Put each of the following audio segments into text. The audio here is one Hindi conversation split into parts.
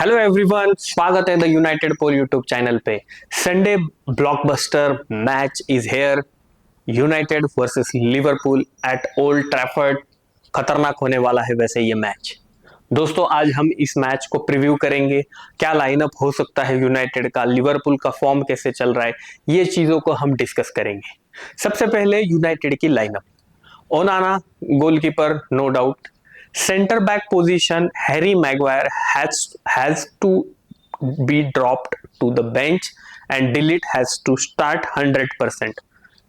हेलो एवरीवन, स्वागत है the United Pole YouTube channel पे। Sunday blockbuster match is here. United versus Liverpool at Old Trafford. खतरनाक होने वाला है वैसे ये मैच। दोस्तों, आज हम इस मैच को प्रीव्यू करेंगे। क्या लाइनअप हो सकता है यूनाइटेड का, लिवरपूल का फॉर्म कैसे चल रहा है, ये चीजों को हम डिस्कस करेंगे। सबसे पहले यूनाइटेड की lineup. Onana goalkeeper, no doubt. Center back position, Harry Maguire has to be dropped to the bench and Delete has to start 100%।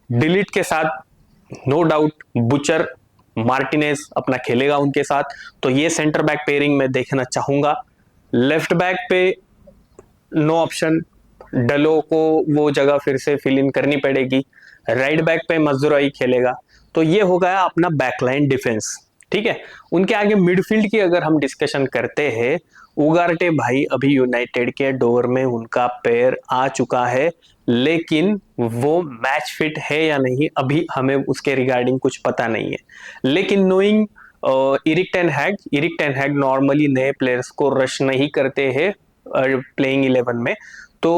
Delete के साथ नो डाउट बुचर मार्टिनेज अपना खेलेगा उनके साथ, तो ये सेंटर बैक पेयरिंग में देखना चाहूंगा। लेफ्ट बैक पे नो ऑप्शन, डलो को वो जगह फिर से फिल इन करनी पड़ेगी। राइट बैक पे मजदूराई खेलेगा। तो ये हो गया अपना बैकलाइन डिफेंस। ठीक है, उनके आगे मिडफील्ड की अगर हम डिस्कशन करते हैं, उगारटे भाई अभी यूनाइटेड के डोर में उनका पैर आ चुका है, लेकिन वो मैच फिट है या नहीं अभी हमें उसके रिगार्डिंग कुछ पता नहीं है। लेकिन नोइंग इरिक टेन हैग नॉर्मली नए प्लेयर्स को रश नहीं करते हैं प्लेइंग 11 में। तो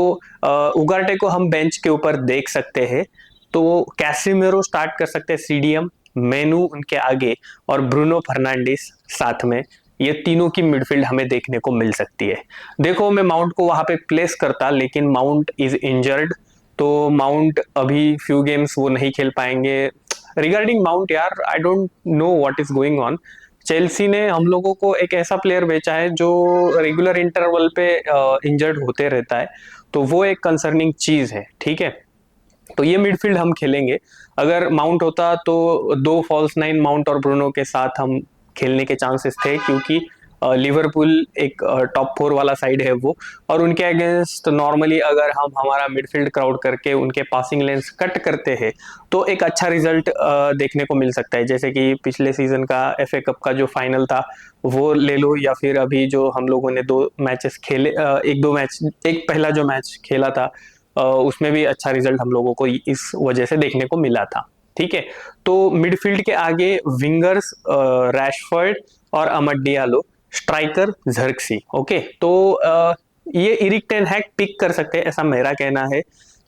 उगार्टे को हम बेंच के ऊपर देख सकते हैं। तो कैसिमेरो स्टार्ट कर सकते हैं सीडीएम, मेनू उनके आगे और ब्रूनो फर्नांडिस साथ में। ये तीनों की मिडफील्ड हमें देखने को मिल सकती है। देखो, मैं माउंट को वहां पे प्लेस करता, लेकिन माउंट इज इंजर्ड, तो माउंट अभी फ्यू गेम्स वो नहीं खेल पाएंगे। रिगार्डिंग माउंट यार, I don't know what is going on. Chelsea ने हम लोगों को एक ऐसा प्लेयर बेचा है जो रेगुलर इंटरवल पे इंजर्ड होते रहता है, तो वो एक कंसर्निंग चीज है। ठीक है, तो ये मिडफील्ड हम खेलेंगे। अगर माउंट होता तो दो फॉल्स नाइन माउंट और ब्रूनो के साथ हम खेलने के चांसेस थे, क्योंकि लिवरपूल एक टॉप फोर वाला साइड है वो, और उनके अगेंस्ट नॉर्मली अगर हम हमारा मिडफील्ड क्राउड करके उनके पासिंग लेंस कट करते हैं तो एक अच्छा रिजल्ट देखने को मिल सकता है। जैसे कि पिछले सीजन का एफए कप का जो फाइनल था वो ले लो, या फिर अभी जो हम लोगों ने दो मैचेस खेले, एक दो मैच, एक पहला जो मैच खेला था उसमें भी अच्छा रिजल्ट हम लोगों को इस वजह से देखने को मिला था। ठीक है, तो मिडफील्ड के आगे विंगर्स रैशफर्ड और अमड डियालो, स्ट्राइकर झर्क्सी। ओके, तो ये इरिक टेन हैग पिक कर सकते हैं, ऐसा मेरा कहना है।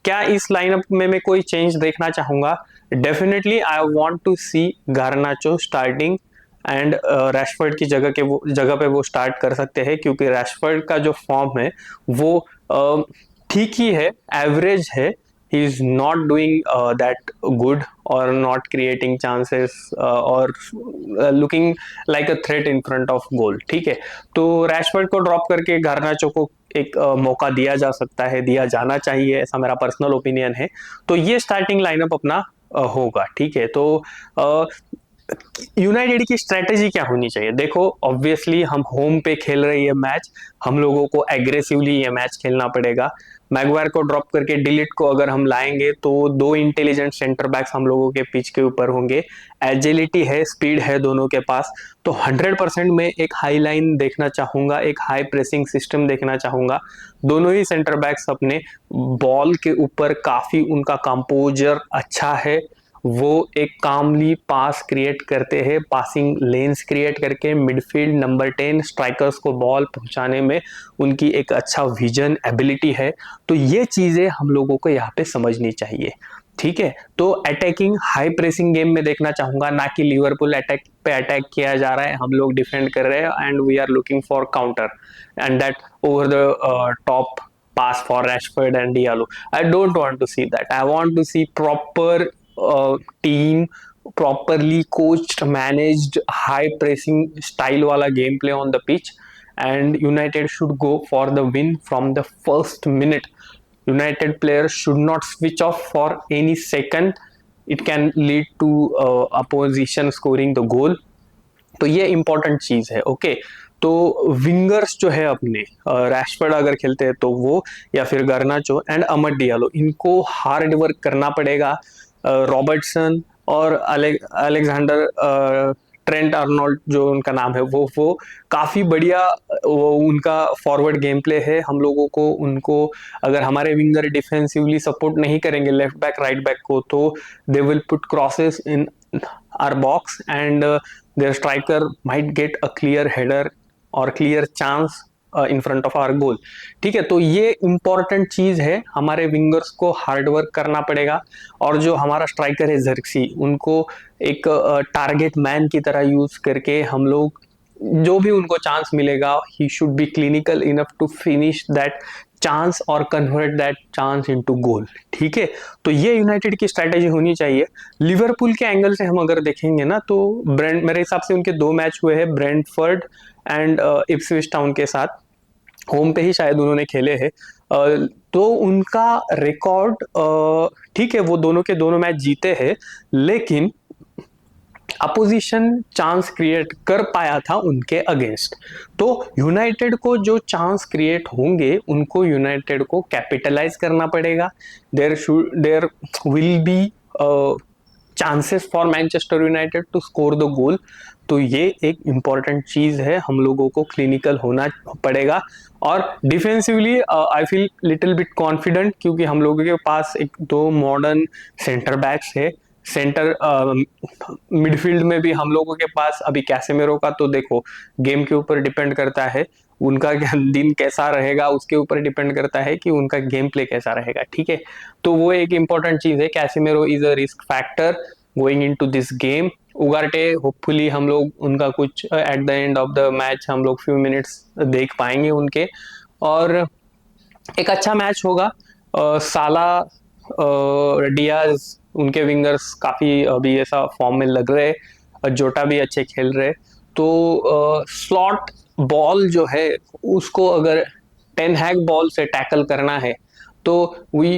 क्या इस लाइनअप में मैं कोई चेंज देखना चाहूंगा? Definitely I want to see Garnacho starting and Rashford की जगह पे वो स्टार्ट कर सकते हैं, क्योंकि रैशफर्ड का जो फॉर्म है वो ठीक ही है, एवरेज है। He is not doing that good और नॉट क्रिएटिंग चांसेस और looking like a threat in front of goal. ठीक है, तो रैशफर्ड को ड्रॉप करके गार्नाचो को एक मौका दिया जा सकता है, दिया जाना चाहिए, ऐसा मेरा पर्सनल ओपिनियन है। तो ये स्टार्टिंग लाइनअप अपना होगा। ठीक है, तो यूनाइटेड की स्ट्रेटेजी क्या होनी चाहिए? देखो, ऑब्वियसली हम होम पे खेल रहे हैं मैच, हम लोगों को एग्रेसिवली ये मैच खेलना पड़ेगा। मैगवायर को ड्रॉप करके डिलीट को अगर हम लाएंगे तो दो इंटेलिजेंट सेंटर बैक्स हम लोगों के पिच के ऊपर होंगे। एजिलिटी है, स्पीड है दोनों के पास, तो 100% में एक हाई लाइन देखना चाहूंगा, एक हाई प्रेसिंग सिस्टम देखना चाहूंगा। दोनों ही सेंटर बैक्स अपने बॉल के ऊपर काफी उनका कंपोजर अच्छा है। वो एक कामली पास क्रिएट करते हैं, पासिंग लेन्स क्रिएट करके मिडफील्ड नंबर 10 स्ट्राइकर्स को बॉल पहुंचाने में उनकी एक अच्छा विजन एबिलिटी है। तो ये चीजें हम लोगों को यहाँ पे समझनी चाहिए। ठीक है, तो अटैकिंग हाई प्रेसिंग गेम में देखना चाहूंगा, ना कि लिवरपूल अटैक पे अटैक किया जा रहा है, हम लोग डिफेंड कर रहे हैं and we are looking for counter and that over the top pass for Rashford and Diallo. I don't want to see that. I want to see proper team, properly coached, managed, high pressing style wala gameplay on the pitch, and United should go for the win from the first minute. United players should not switch off for any second. It can lead to opposition scoring the goal. तो ये इंपॉर्टेंट चीज है। ओके, तो विंगर्स जो है अपने, रैशफर्ड अगर खेलते हैं तो वो, या फिर गर्नाचो एंड अमर डियालो, इनको हार्ड वर्क करना पड़ेगा। रॉबर्टसन और अलेक्जेंडर ट्रेंट अर्नोल्ड जो उनका नाम है, वो काफी बढ़िया वो उनका फॉरवर्ड गेम प्ले है। हम लोगों को उनको, अगर हमारे विंगर डिफेंसिवली सपोर्ट नहीं करेंगे लेफ्ट बैक राइट बैक को, तो they will put crosses in our box and their striker might get a clear header or clear chance in front of our goal. ठीक है, तो ये इंपॉर्टेंट चीज है, हमारे विंगर्स को हार्ड वर्क करना पड़ेगा। और जो हमारा स्ट्राइकर है जर्सी, उनको एक टारगेट मैन की तरह यूज करके हम लोग जो भी उनको चांस मिलेगा, he should be clinical enough to finish that chance और convert that chance into goal. ठीक है, तो ये यूनाइटेड की स्ट्रैटेजी होनी चाहिए। लिवरपूल के एंगल से हम अगर देखेंगे ना, तो ब्रेंट, मेरे हिसाब से उनके 2 मैच हुए हैं, ब्रेंटफोर्ड एंड इप्सविच टाउन के साथ, होम पे ही शायद उन्होंने खेले हैं। तो उनका रिकॉर्ड, ठीक है, वो दोनों के दोनों मैच जीते हैं, लेकिन अपोजिशन चांस क्रिएट कर पाया था उनके अगेंस्ट। तो यूनाइटेड को जो चांस क्रिएट होंगे उनको यूनाइटेड को कैपिटलाइज करना पड़ेगा। There will be chances for Manchester United to score the goal. तो ये एक इंपॉर्टेंट चीज है, हम लोगों को क्लिनिकल होना पड़ेगा। और defensively I feel little bit confident, क्योंकि हम लोगों के पास एक दो मॉडर्न सेंटर बैक्स है। सेंटर मिडफील्ड में भी हम लोगों के पास अभी कैसेमेरो का, तो देखो गेम के ऊपर डिपेंड करता है, उनका दिन कैसा रहेगा उसके ऊपर डिपेंड करता है कि उनका गेम प्ले कैसा रहेगा। ठीक है, तो वो एक इंपॉर्टेंट चीज है। कैसेमेरो is a risk factor going into this game. Ugarte hopefully हम लोग उनका कुछ at the end of the match हम लोग फ्यू मिनट्स देख पाएंगे उनके, और एक अच्छा मैच होगा। साला, डियाज, उनके विंगर्स काफी अभी ऐसा फॉर्म में लग रहे हैं, जोटा भी अच्छे खेल रहे। तो स्लॉट बॉल जो है उसको अगर टेन हैग बॉल से टैकल करना है, तो we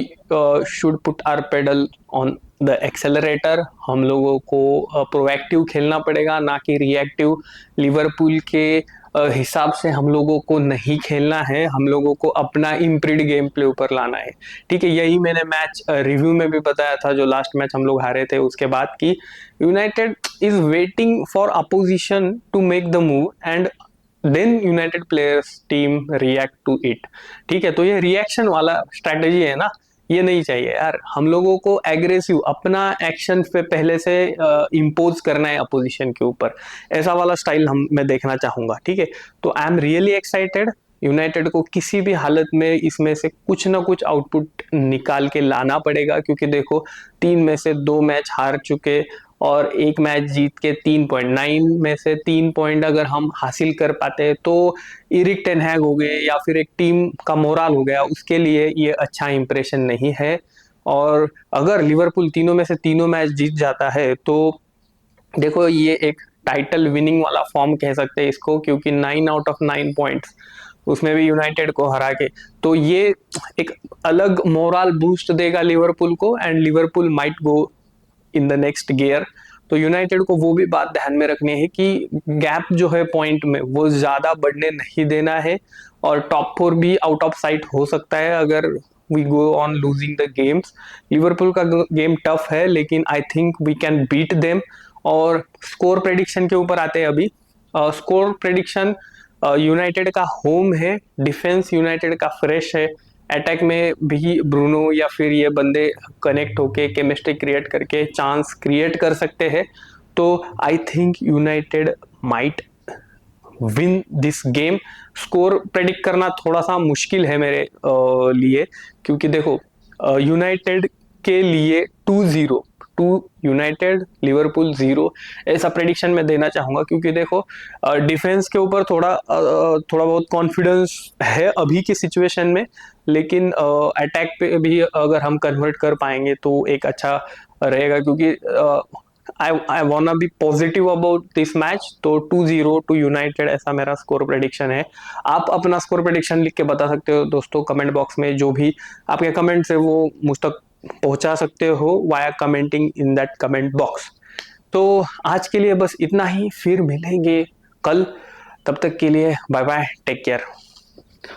should put our pedal on the accelerator. हम लोगों को प्रोएक्टिव खेलना पड़ेगा, ना कि रिएक्टिव। लिवरपूल के हिसाब से हम लोगों को नहीं खेलना है, हम लोगों को अपना इम्प्रीड गेम प्ले ऊपर लाना है। ठीक है, यही मैंने मैच रिव्यू में भी बताया था, जो लास्ट मैच हम लोग हारे थे उसके बाद, की United is waiting for opposition to make the move and then United players team react to it. ठीक है, तो ये रिएक्शन वाला स्ट्रेटेजी है ना, ये नहीं चाहिए यार। हम लोगों को एग्रेसिव अपना एक्शन पे पहले से इम्पोज करना है अपोजिशन के ऊपर, ऐसा वाला स्टाइल मैं देखना चाहूंगा। ठीक है, तो I am really excited. United को किसी भी हालत में इसमें से कुछ ना कुछ आउटपुट निकाल के लाना पड़ेगा, क्योंकि देखो 3 में से 2 मैच हार चुके और एक मैच जीत के 3 पॉइंट, 9 में से 3 पॉइंट अगर हम हासिल कर पाते हैं तो इरिक टेन हैग हो गए या फिर एक टीम का मोराल हो गया, उसके लिए ये अच्छा इंप्रेशन नहीं है। और अगर लिवरपूल तीनों में से तीनों मैच जीत जाता है तो देखो ये एक टाइटल विनिंग वाला फॉर्म कह सकते हैं इसको, क्योंकि 9 आउट ऑफ 9 पॉइंट्स, उसमें भी यूनाइटेड को हरा के, तो ये एक अलग मोरल बूस्ट देगा लिवरपूल को, and Liverpool might go in the next gear. तो यूनाइटेड को वो भी बात ध्यान में रखनी है कि गैप जो है पॉइंट में वो ज्यादा बढ़ने नहीं देना है, और टॉप 4 भी आउट ऑफ साइट हो सकता है अगर we go on losing the games. Liverpool का गेम टफ है, लेकिन I think we can beat them. और स्कोर प्रेडिक्शन के ऊपर आते हैं अभी। स्कोर प्रेडिक्शन, यूनाइटेड का होम है, डिफेंस यूनाइटेड का फ्रेश है, अटैक में भी ब्रूनो या फिर ये बंदे कनेक्ट होके केमिस्ट्री क्रिएट करके चांस क्रिएट कर सकते हैं। तो I think United might win this game. Score predict करना थोड़ा सा मुश्किल है मेरे लिए, क्योंकि देखो यूनाइटेड के लिए 2-0, 2 यूनाइटेड लिवरपूल 0, ऐसा प्रेडिक्शन मैं देना चाहूंगा। क्योंकि देखो डिफेंस के ऊपर थोड़ा बहुत कॉन्फिडेंस है अभी की सिचुएशन में, लेकिन अटैक पे भी अगर हम कन्वर्ट कर पाएंगे तो एक अच्छा रहेगा, क्योंकि I wanna be positive about this match. तो 2-0 टू यूनाइटेड, ऐसा मेरा स्कोर प्रेडिक्शन है। आप अपना स्कोर प्रेडिक्शन लिख के बता सकते हो दोस्तों कमेंट बॉक्स में, जो भी आपके कमेंट्स है वो मुझ तक पहुंचा सकते हो via commenting in that comment box. तो आज के लिए बस इतना ही, फिर मिलेंगे कल, तब तक के लिए बाय बाय, टेक केयर।